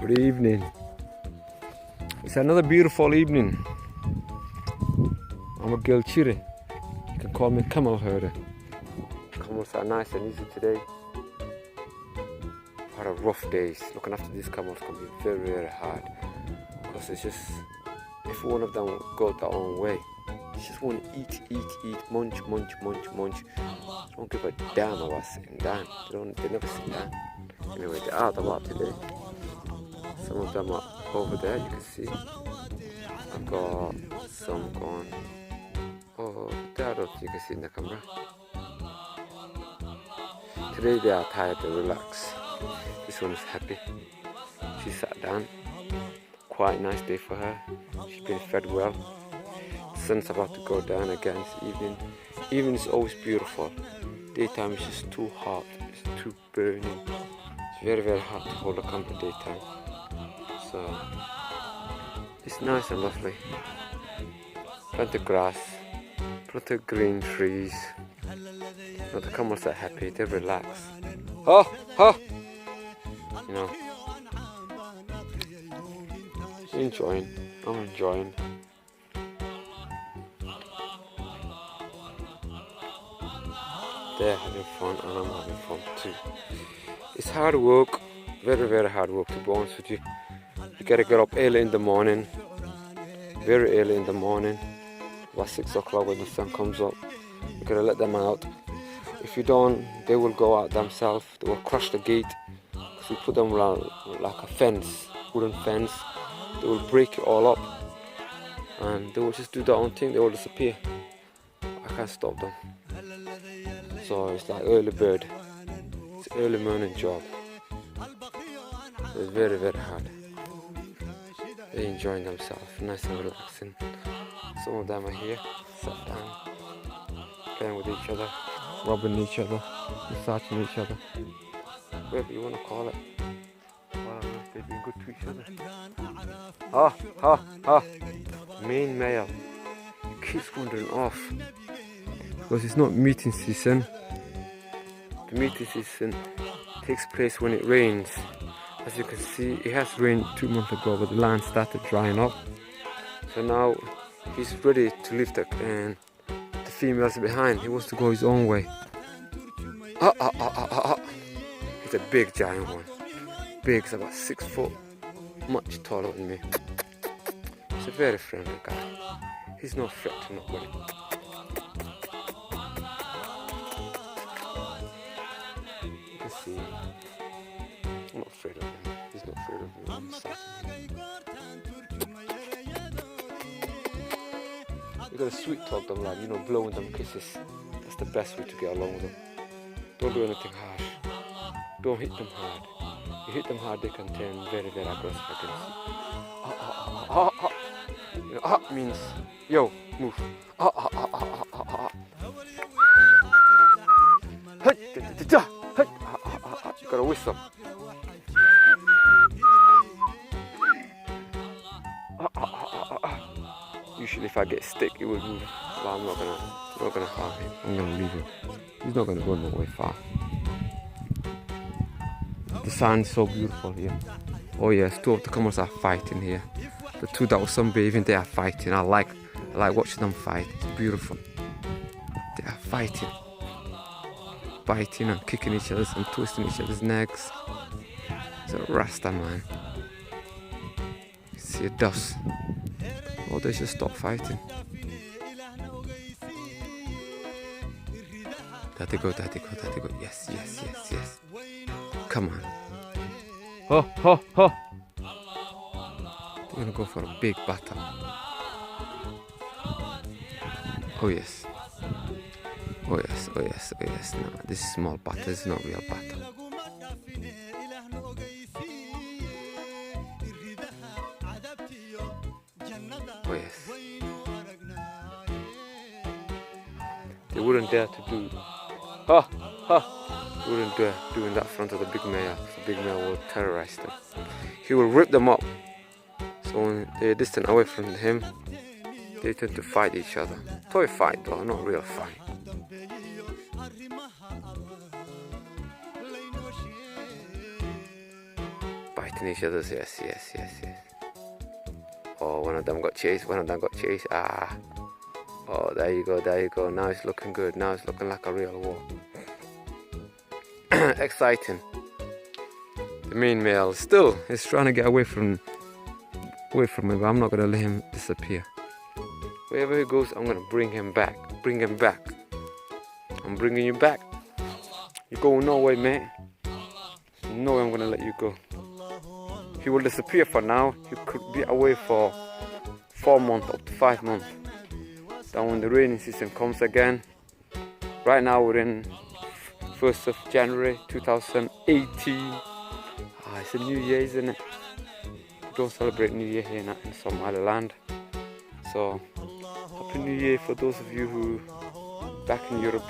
Good evening. It's another beautiful evening. I'm a girl Jire. You can call me camel herder. Camels are nice and easy today. Had a rough days. Looking after these camels can be very, very hard. Because it's just, if one of them go their own way, it's just want to eat, munch. Don't give a damn about sitting down. They never sit down. Anyway, they're out a lot today. Some of them are over there, you can see. I've got some going over there, you can see in the camera. Today they are tired and relaxed. This one is happy. She sat down. Quite nice day for her. She's been fed well. The sun's about to go down again this evening. Evening is always beautiful. Daytime is just too hot. It's too burning. It's very, very hard to hold a camera daytime. So it's nice and lovely. Plenty of grass, plenty of green trees. Now the camels are happy, they relax. You know, enjoying. I'm enjoying. They're having fun and I'm having fun too. It's hard work, very, very hard work, to be honest with you. You gotta get up early in the morning, very early in the morning, about 6 o'clock when the sun comes up. You gotta let them out. If you don't, they will go out themselves. They will crush the gate. So we put them around like a fence, wooden fence. They will break it all up, and they will just do their own thing. They will disappear. I can't stop them. So it's like early bird. It's early morning job. It's very, very hard. They're enjoying themselves, nice and relaxing. Some of them are here, sat down, playing with each other, rubbing each other, massaging each other, whatever you want to call it. Well, they've been good to each other. Main male keeps wandering off because it's not mating season. The mating season takes place when it rains. As you can see, it has rained 2 months ago, but the land started drying up. So now he's ready to leave the females behind. He wants to go his own way. He's a big giant one. Big, he's about 6 foot, much taller than me. He's a very friendly guy. He's no threat to nobody. You can see, I'm not afraid of him. He's not afraid of me. I'm you gotta sweet talk them, like, blowing them kisses. That's the best way to get along with them. Don't do anything harsh. Don't hit them hard. You hit them hard, they can turn very, very aggressive against you. Means, yo, move. You gotta whistle. Usually if I get stick, it will move. But I'm not gonna harm him. I'm gonna leave him. He's not gonna go no way far. The sun is so beautiful here. Oh yes, 2 of the camels are fighting here. The 2 that were sunbathing, they are fighting. I like watching them fight. It's beautiful. They are fighting. Biting and kicking each other and twisting each other's necks. It's a Rasta, man. You see it does. Oh, they should stop fighting. Daddy go. Yes. Come on. They're gonna go for a big battle. Oh yes. No, this is small battle. This is not real battle. Oh yes. They wouldn't dare to do. They wouldn't dare doing that in front of the big male. The big male will terrorize them. He will rip them up. So when they're distant away from him, they tend to fight each other. Toy fight though, not real fight. biting each other's. Yes. Oh, one of them got chased. Ah. Oh, there you go. Now it's looking good. Now it's looking like a real war. Exciting. The main male still is trying to get away from me, but I'm not going to let him disappear. Wherever he goes, I'm going to bring him back. I'm bringing you back. You're going nowhere, mate. No way I'm going to let you go. He will disappear for now. He could be away for 4 months, up to 5 months. Then when the rainy season comes again, right now we're in 1st of January 2018. It's a new year, isn't it? We don't celebrate New Year here in Somaliland. So, Happy New Year for those of you who back in Europe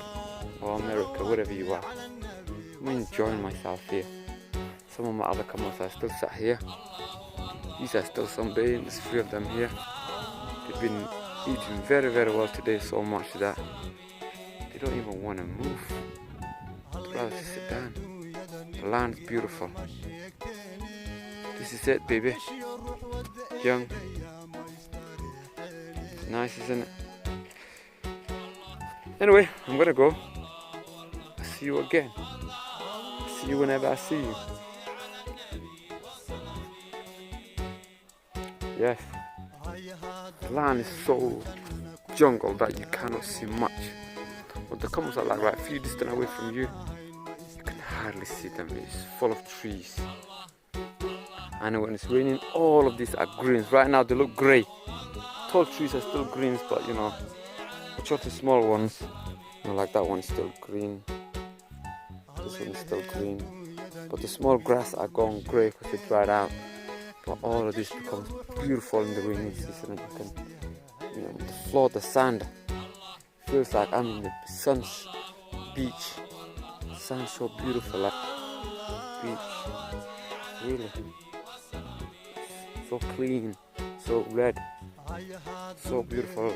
or America, wherever you are. I'm enjoying myself here. Some of my other camels are still sat here. These are still sunbathing. There's 3 of them here. They've been eating very, very well today, so much that they don't even want to move. They'd rather just sit down. The land's beautiful. This is it, baby. Young. It's nice, isn't it? Anyway, I'm gonna go. I'll see you again. See you whenever I see you. Yes. The land is so jungle that you cannot see much. But the camels are like right a few distance away from you. You can hardly see them. It's full of trees. And when it's raining, all of these are greens. Right now they look grey. Tall trees are still greens, but you know, watch out the small ones. You know, like that one is still green. This one is still green. But the small grass are gone grey because they dried out. But all of this becomes beautiful in the rainy season. And you can, you know, the floor, the sand feels like I'm in the sun's beach. The sand's so beautiful, like beach. Really. So clean, so red, so beautiful.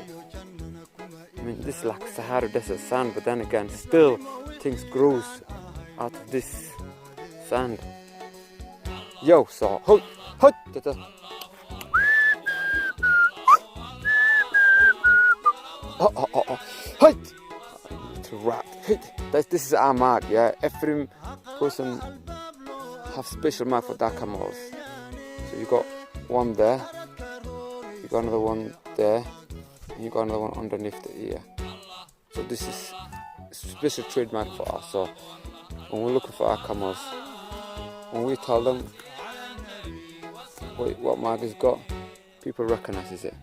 I mean, this is like Sahara Desert sand, but then again, still things grows out of this sand. Yo, so hut. Hut. To rat. This is our mark, yeah. Every person have special mark for their camels. So you got one there, you got another one there, and you got another one underneath the ear. So this is a special trademark for us. So when we're looking for our camels, when we tell them what mark it's got, people recognize it.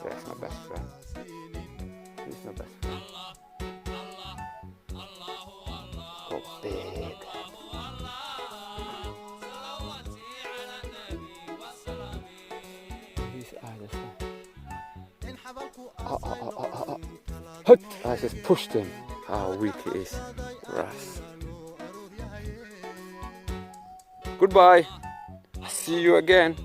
That's my best friend. He's my best friend. So big. His eyes are I just pushed him. How weak it is. Ras. Goodbye. See you again.